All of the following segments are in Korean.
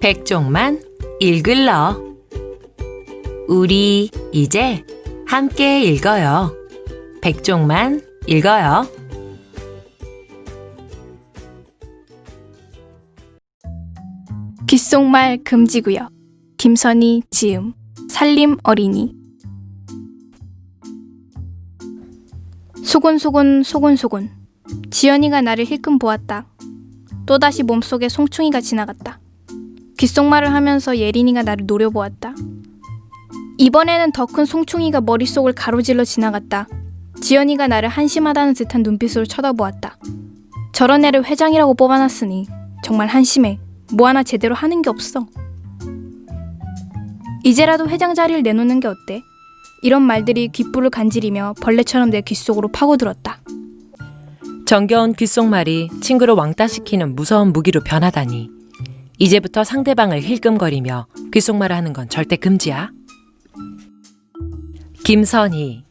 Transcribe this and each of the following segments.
백종만 읽을러. 우리 이제 함께 읽어요. 백종만 읽어요. 귓속말 금지구역. 김선희 지음. 살림 어린이. 소곤소곤 소곤소곤. 지연이가 나를 힐끔 보았다. 또다시 몸속에 송충이가 지나갔다. 귓속말을 하면서 예린이가 나를 노려보았다. 이번에는 더 큰 송충이가 머릿속을 가로질러 지나갔다. 지연이가 나를 한심하다는 듯한 눈빛으로 쳐다보았다. 저런 애를 회장이라고 뽑아놨으니 정말 한심해. 뭐 하나 제대로 하는 게 없어. 이제라도 회장 자리를 내놓는 게 어때? 이런 말들이 귓불을 간지리며 벌레처럼 내 귓속으로 파고들었다. 정겨운 귓속말이 친구를 왕따시키는 무서운 무기로 변하다니. 이제부터 상대방을 힐끔거리며 귓속말을 하는 건 절대 금지야. 김선희.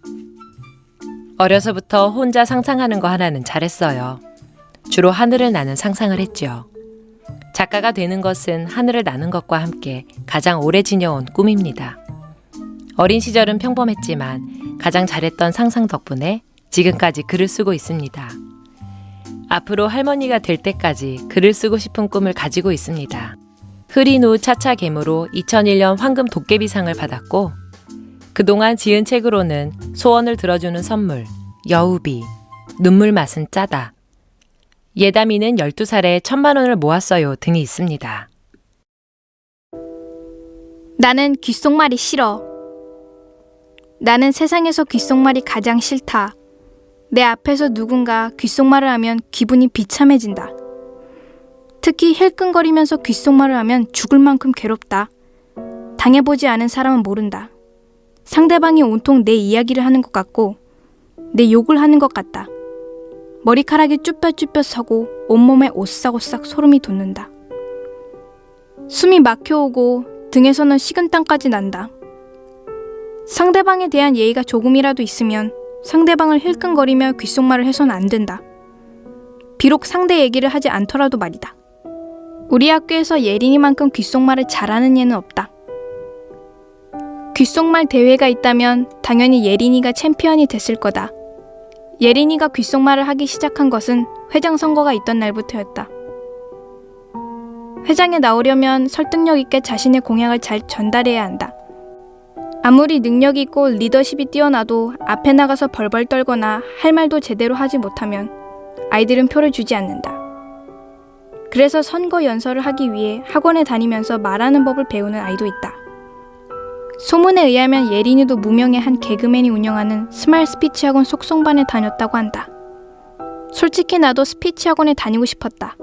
어려서부터 혼자 상상하는 거 하나는 잘했어요. 주로 하늘을 나는 상상을 했죠. 작가가 되는 것은 하늘을 나는 것과 함께 가장 오래 지녀온 꿈입니다. 어린 시절은 평범했지만 가장 잘했던 상상 덕분에 지금까지 글을 쓰고 있습니다. 앞으로 할머니가 될 때까지 글을 쓰고 싶은 꿈을 가지고 있습니다. 흐린 후 차차 개무로 2001년 황금 도깨비상을 받았고 그동안 지은 책으로는 소원을 들어주는 선물, 여우비, 눈물 맛은 짜다, 예담이는 12살에 1,000,000원을 모았어요 등이 있습니다. 나는 귓속말이 싫어. 나는 세상에서 귓속말이 가장 싫다. 내 앞에서 누군가 귓속말을 하면 기분이 비참해진다. 특히 힐끔거리면서 귓속말을 하면 죽을 만큼 괴롭다. 당해보지 않은 사람은 모른다. 상대방이 온통 내 이야기를 하는 것 같고 내 욕을 하는 것 같다. 머리카락이 쭈뼛쭈뼛 서고 온몸에 오싹오싹 소름이 돋는다. 숨이 막혀오고 등에서는 식은땀까지 난다. 상대방에 대한 예의가 조금이라도 있으면 상대방을 힐끔거리며 귓속말을 해서는 안 된다. 비록 상대 얘기를 하지 않더라도 말이다. 우리 학교에서 예린이만큼 귓속말을 잘하는 애는 없다. 귓속말 대회가 있다면 당연히 예린이가 챔피언이 됐을 거다. 예린이가 귓속말을 하기 시작한 것은 회장 선거가 있던 날부터였다. 회장에 나오려면 설득력 있게 자신의 공약을 잘 전달해야 한다. 아무리 능력이 있고 리더십이 뛰어나도 앞에 나가서 벌벌 떨거나 할 말도 제대로 하지 못하면 아이들은 표를 주지 않는다. 그래서 선거 연설을 하기 위해 학원에 다니면서 말하는 법을 배우는 아이도 있다. 소문에 의하면 예린이도 무명의 한 개그맨이 운영하는 스마일 스피치 학원 속성반에 다녔다고 한다. 솔직히 나도 스피치 학원에 다니고 싶었다.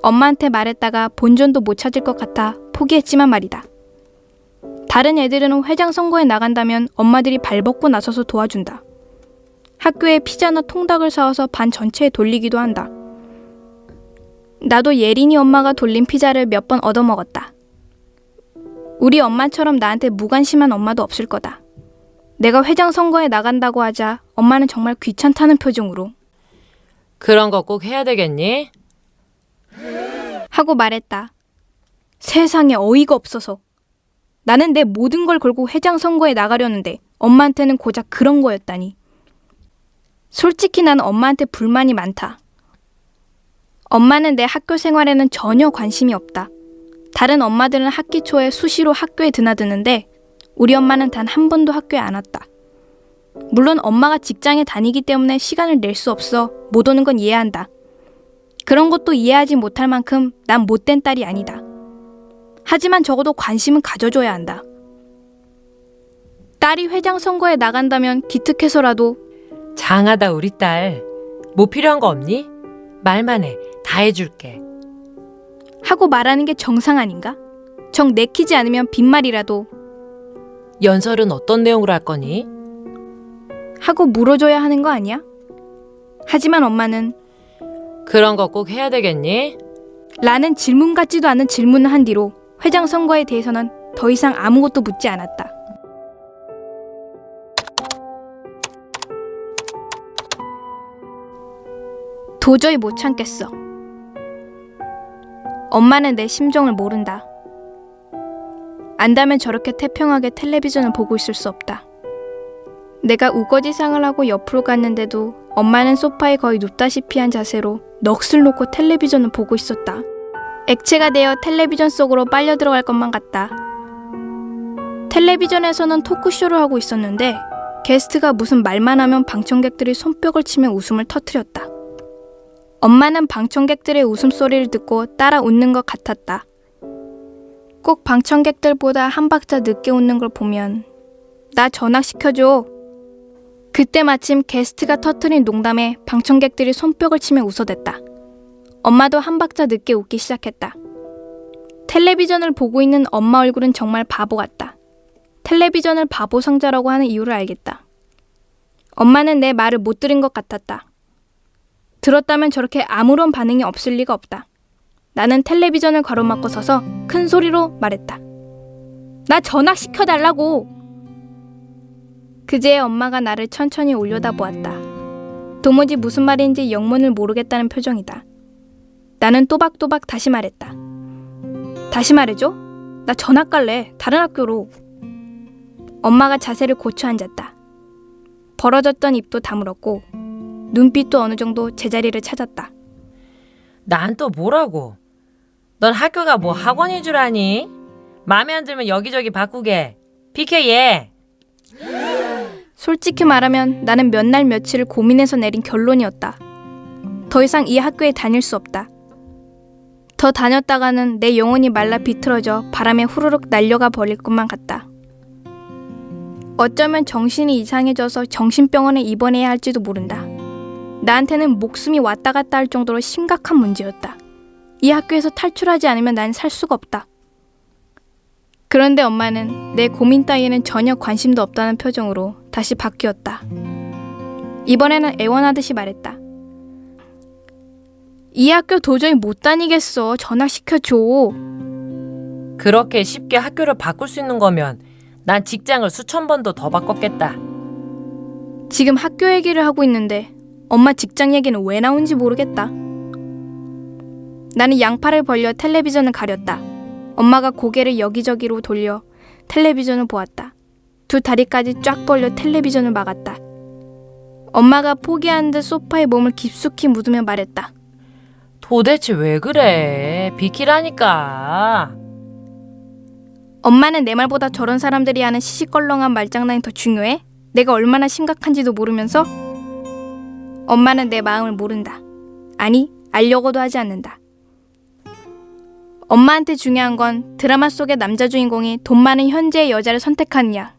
엄마한테 말했다가 본전도 못 찾을 것 같아 포기했지만 말이다. 다른 애들은 회장 선거에 나간다면 엄마들이 발벗고 나서서 도와준다. 학교에 피자나 통닭을 사와서 반 전체에 돌리기도 한다. 나도 예린이 엄마가 돌린 피자를 몇 번 얻어먹었다. 우리 엄마처럼 나한테 무관심한 엄마도 없을 거다. 내가 회장 선거에 나간다고 하자 엄마는 정말 귀찮다는 표정으로 그런 거 꼭 해야 되겠니? 하고 말했다. 세상에 어이가 없어서. 나는 내 모든 걸 걸고 회장 선거에 나가려는데 엄마한테는 고작 그런 거였다니. 솔직히 난 엄마한테 불만이 많다. 엄마는 내 학교 생활에는 전혀 관심이 없다. 다른 엄마들은 학기 초에 수시로 학교에 드나드는데 우리 엄마는 단 한 번도 학교에 안 왔다. 물론 엄마가 직장에 다니기 때문에 시간을 낼 수 없어 못 오는 건 이해한다. 그런 것도 이해하지 못할 만큼 난 못된 딸이 아니다. 하지만 적어도 관심은 가져줘야 한다. 딸이 회장 선거에 나간다면 기특해서라도 장하다 우리 딸. 뭐 필요한 거 없니? 말만 해. 다 해줄게. 하고 말하는 게 정상 아닌가? 정 내키지 않으면 빈말이라도 연설은 어떤 내용으로 할 거니? 하고 물어줘야 하는 거 아니야? 하지만 엄마는 그런 거 꼭 해야 되겠니? 라는 질문 같지도 않은 질문을 한 뒤로 회장 선거에 대해서는 더 이상 아무것도 묻지 않았다. 도저히 못 참겠어. 엄마는 내 심정을 모른다. 안다면 저렇게 태평하게 텔레비전을 보고 있을 수 없다. 내가 우거지상을 하고 옆으로 갔는데도 엄마는 소파에 거의 눕다시피 한 자세로 넋을 놓고 텔레비전을 보고 있었다. 액체가 되어 텔레비전 속으로 빨려 들어갈 것만 같다. 텔레비전에서는 토크쇼를 하고 있었는데 게스트가 무슨 말만 하면 방청객들이 손뼉을 치며 웃음을 터뜨렸다. 엄마는 방청객들의 웃음소리를 듣고 따라 웃는 것 같았다. 꼭 방청객들보다 한 박자 늦게 웃는 걸 보면 나 전학시켜줘. 그때 마침 게스트가 터뜨린 농담에 방청객들이 손뼉을 치며 웃어댔다. 엄마도 한 박자 늦게 웃기 시작했다. 텔레비전을 보고 있는 엄마 얼굴은 정말 바보 같다. 텔레비전을 바보 상자라고 하는 이유를 알겠다. 엄마는 내 말을 못 들은 것 같았다. 들었다면 저렇게 아무런 반응이 없을 리가 없다. 나는 텔레비전을 가로막고 서서 큰 소리로 말했다. 나 전학시켜달라고! 그제야 엄마가 나를 천천히 올려다보았다. 도무지 무슨 말인지 영문을 모르겠다는 표정이다. 나는 또박또박 다시 말했다. 다시 말해줘? 나 전학 갈래. 다른 학교로. 엄마가 자세를 고쳐 앉았다. 벌어졌던 입도 다물었고 눈빛도 어느 정도 제자리를 찾았다. 난 또 뭐라고? 넌 학교가 뭐 학원인 줄 아니? 마음에 안 들면 여기저기 바꾸게. PK 얘. 솔직히 말하면 나는 몇 날 며칠을 고민해서 내린 결론이었다. 더 이상 이 학교에 다닐 수 없다. 더 다녔다가는 내 영혼이 말라 비틀어져 바람에 후루룩 날려가 버릴 것만 같다. 어쩌면 정신이 이상해져서 정신병원에 입원해야 할지도 모른다. 나한테는 목숨이 왔다 갔다 할 정도로 심각한 문제였다. 이 학교에서 탈출하지 않으면 난 살 수가 없다. 그런데 엄마는 내 고민 따위에는 전혀 관심도 없다는 표정으로 다시 바뀌었다. 이번에는 애원하듯이 말했다. 이 학교 도저히 못 다니겠어. 전학시켜줘. 그렇게 쉽게 학교를 바꿀 수 있는 거면 난 직장을 수천 번도 더 바꿨겠다. 지금 학교 얘기를 하고 있는데 엄마 직장 얘기는 왜 나온지 모르겠다. 나는 양팔을 벌려 텔레비전을 가렸다. 엄마가 고개를 여기저기로 돌려 텔레비전을 보았다. 두 다리까지 쫙 벌려 텔레비전을 막았다. 엄마가 포기한 듯 소파에 몸을 깊숙이 묻으며 말했다. 도대체 왜 그래? 비키라니까. 엄마는 내 말보다 저런 사람들이 하는 시시껄렁한 말장난이 더 중요해? 내가 얼마나 심각한지도 모르면서? 엄마는 내 마음을 모른다. 아니, 알려고도 하지 않는다. 엄마한테 중요한 건 드라마 속의 남자 주인공이 돈 많은 현재의 여자를 선택하느냐,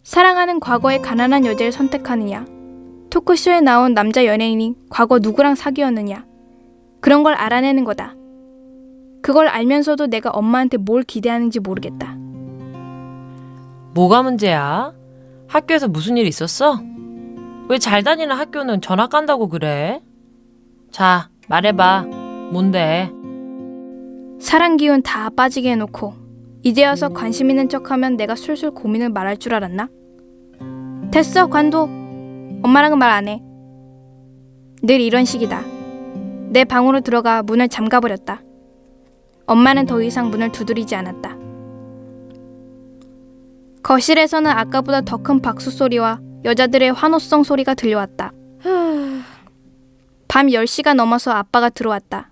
사랑하는 과거의 가난한 여자를 선택하느냐, 토크쇼에 나온 남자 연예인이 과거 누구랑 사귀었느냐, 그런 걸 알아내는 거다. 그걸 알면서도 내가 엄마한테 뭘 기대하는지 모르겠다. 뭐가 문제야? 학교에서 무슨 일 있었어? 왜 잘 다니는 학교는 전학 간다고 그래? 자, 말해봐. 뭔데? 사랑 기운 다 빠지게 해놓고 이제 와서 관심 있는 척하면 내가 술술 고민을 말할 줄 알았나? 됐어, 관둬. 엄마랑은 말 안 해. 늘 이런 식이다. 내 방으로 들어가 문을 잠가버렸다. 엄마는 더 이상 문을 두드리지 않았다. 거실에서는 아까보다 더 큰 박수 소리와 여자들의 환호성 소리가 들려왔다. 밤 10시가 넘어서 아빠가 들어왔다.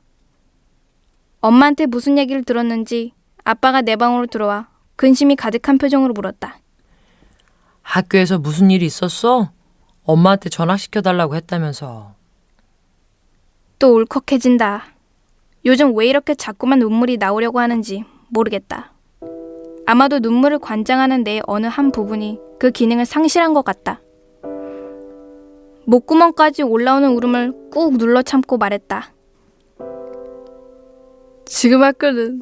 엄마한테 무슨 얘기를 들었는지 아빠가 내 방으로 들어와 근심이 가득한 표정으로 물었다. 학교에서 무슨 일이 있었어? 엄마한테 전학시켜달라고 했다면서. 또 울컥해진다. 요즘 왜 이렇게 자꾸만 눈물이 나오려고 하는지 모르겠다. 아마도 눈물을 관장하는 내 어느 한 부분이 그 기능을 상실한 것 같다. 목구멍까지 올라오는 울음을 꾹 눌러 참고 말했다. 지금 학교는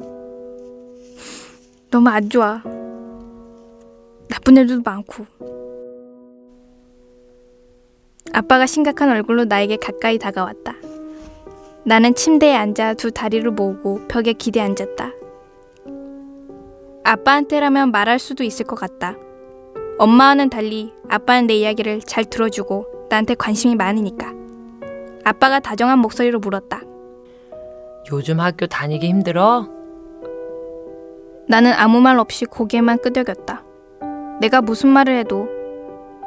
너무 안 좋아. 나쁜 애들도 많고. 아빠가 심각한 얼굴로 나에게 가까이 다가왔다. 나는 침대에 앉아 두 다리를 모으고 벽에 기대 앉았다. 아빠한테라면 말할 수도 있을 것 같다. 엄마와는 달리 아빠는 내 이야기를 잘 들어주고 나한테 관심이 많으니까. 아빠가 다정한 목소리로 물었다. 요즘 학교 다니기 힘들어? 나는 아무 말 없이 고개만 끄덕였다. 내가 무슨 말을 해도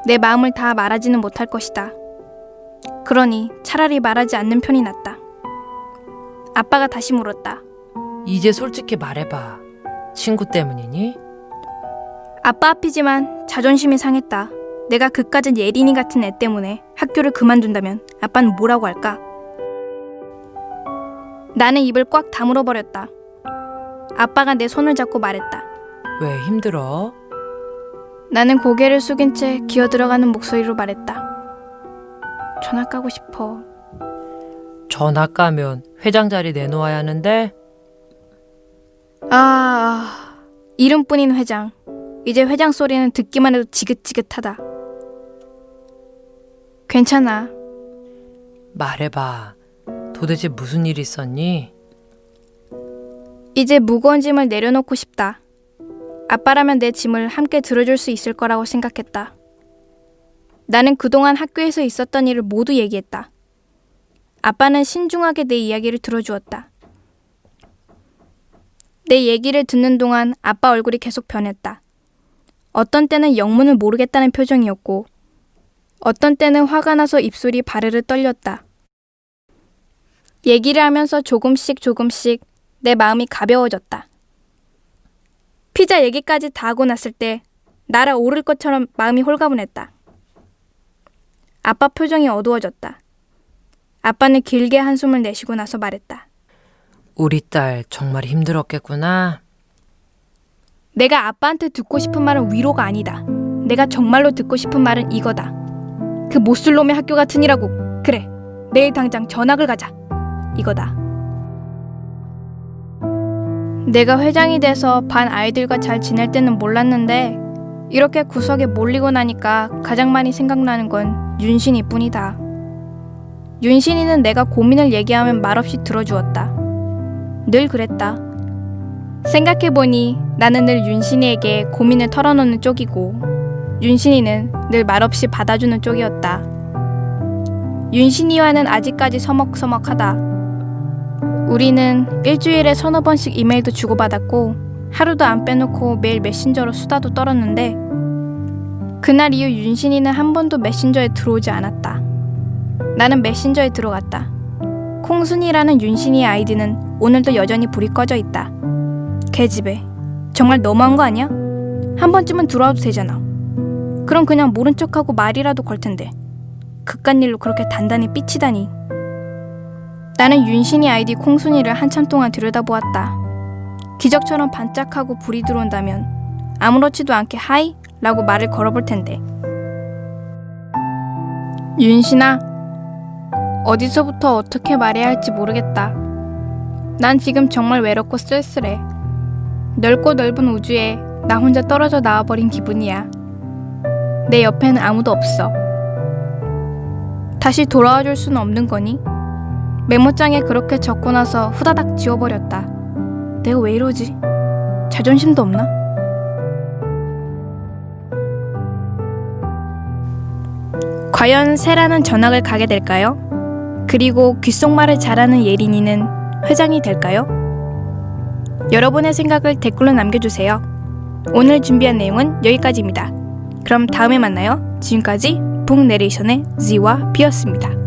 내 마음을 다 말하지는 못할 것이다. 그러니 차라리 말하지 않는 편이 낫다. 아빠가 다시 물었다. 이제 솔직히 말해봐. 친구 때문이니? 아빠 앞이지만 자존심이 상했다. 내가 그까짓 예린이 같은 애 때문에 학교를 그만둔다면 아빠는 뭐라고 할까? 나는 입을 꽉 다물어 버렸다. 아빠가 내 손을 잡고 말했다. 왜 힘들어? 나는 고개를 숙인 채 기어들어가는 목소리로 말했다. 전학 가고 싶어. 전학 가면 회장 자리 내놓아야 하는데? 이름뿐인 회장. 이제 회장 소리는 듣기만 해도 지긋지긋하다. 괜찮아. 말해봐. 도대체 무슨 일 있었니? 이제 무거운 짐을 내려놓고 싶다. 아빠라면 내 짐을 함께 들어줄 수 있을 거라고 생각했다. 나는 그동안 학교에서 있었던 일을 모두 얘기했다. 아빠는 신중하게 내 이야기를 들어주었다. 내 얘기를 듣는 동안 아빠 얼굴이 계속 변했다. 어떤 때는 영문을 모르겠다는 표정이었고 어떤 때는 화가 나서 입술이 바르르 떨렸다. 얘기를 하면서 조금씩 내 마음이 가벼워졌다. 피자 얘기까지 다 하고 났을 때 날아오를 것처럼 마음이 홀가분했다. 아빠 표정이 어두워졌다. 아빠는 길게 한숨을 내쉬고 나서 말했다. 우리 딸 정말 힘들었겠구나. 내가 아빠한테 듣고 싶은 말은 위로가 아니다. 내가 정말로 듣고 싶은 말은 이거다. 그 못쓸 놈의 학교 같은 이라고. 그래, 내일 당장 전학을 가자. 이거다. 내가 회장이 돼서 반 아이들과 잘 지낼 때는 몰랐는데 이렇게 구석에 몰리고 나니까 가장 많이 생각나는 건 윤신이 뿐이다. 윤신이는 내가 고민을 얘기하면 말없이 들어주었다. 늘 그랬다. 생각해보니 나는 늘 윤신이에게 고민을 털어놓는 쪽이고 윤신이는 늘 말없이 받아주는 쪽이었다. 윤신이와는 아직까지 서먹서먹하다. 우리는 일주일에 서너 번씩 이메일도 주고받았고 하루도 안 빼놓고 매일 메신저로 수다도 떨었는데 그날 이후 윤신이는 한 번도 메신저에 들어오지 않았다. 나는 메신저에 들어갔다. 콩순이라는 윤신이의 아이디는 오늘도 여전히 불이 꺼져 있다. 개집애. 정말 너무한 거 아니야? 한 번쯤은 들어와도 되잖아. 그럼 그냥 모른 척하고 말이라도 걸 텐데. 그깟 일로 그렇게 단단히 삐치다니. 나는 윤신이 아이디 콩순이를 한참 동안 들여다보았다. 기적처럼 반짝하고 불이 들어온다면 아무렇지도 않게 하이? 라고 말을 걸어볼 텐데. 윤신아, 어디서부터 어떻게 말해야 할지 모르겠다. 난 지금 정말 외롭고 쓸쓸해. 넓고 넓은 우주에 나 혼자 떨어져 나와버린 기분이야. 내 옆에는 아무도 없어. 다시 돌아와줄 수는 없는 거니? 메모장에 그렇게 적고 나서 후다닥 지워버렸다. 내가 왜 이러지? 자존심도 없나? 과연 세라는 전학을 가게 될까요? 그리고 귓속말을 잘하는 예린이는 회장이 될까요? 여러분의 생각을 댓글로 남겨주세요. 오늘 준비한 내용은 여기까지입니다. 그럼 다음에 만나요. 지금까지 북내레이션의 Z와 B였습니다.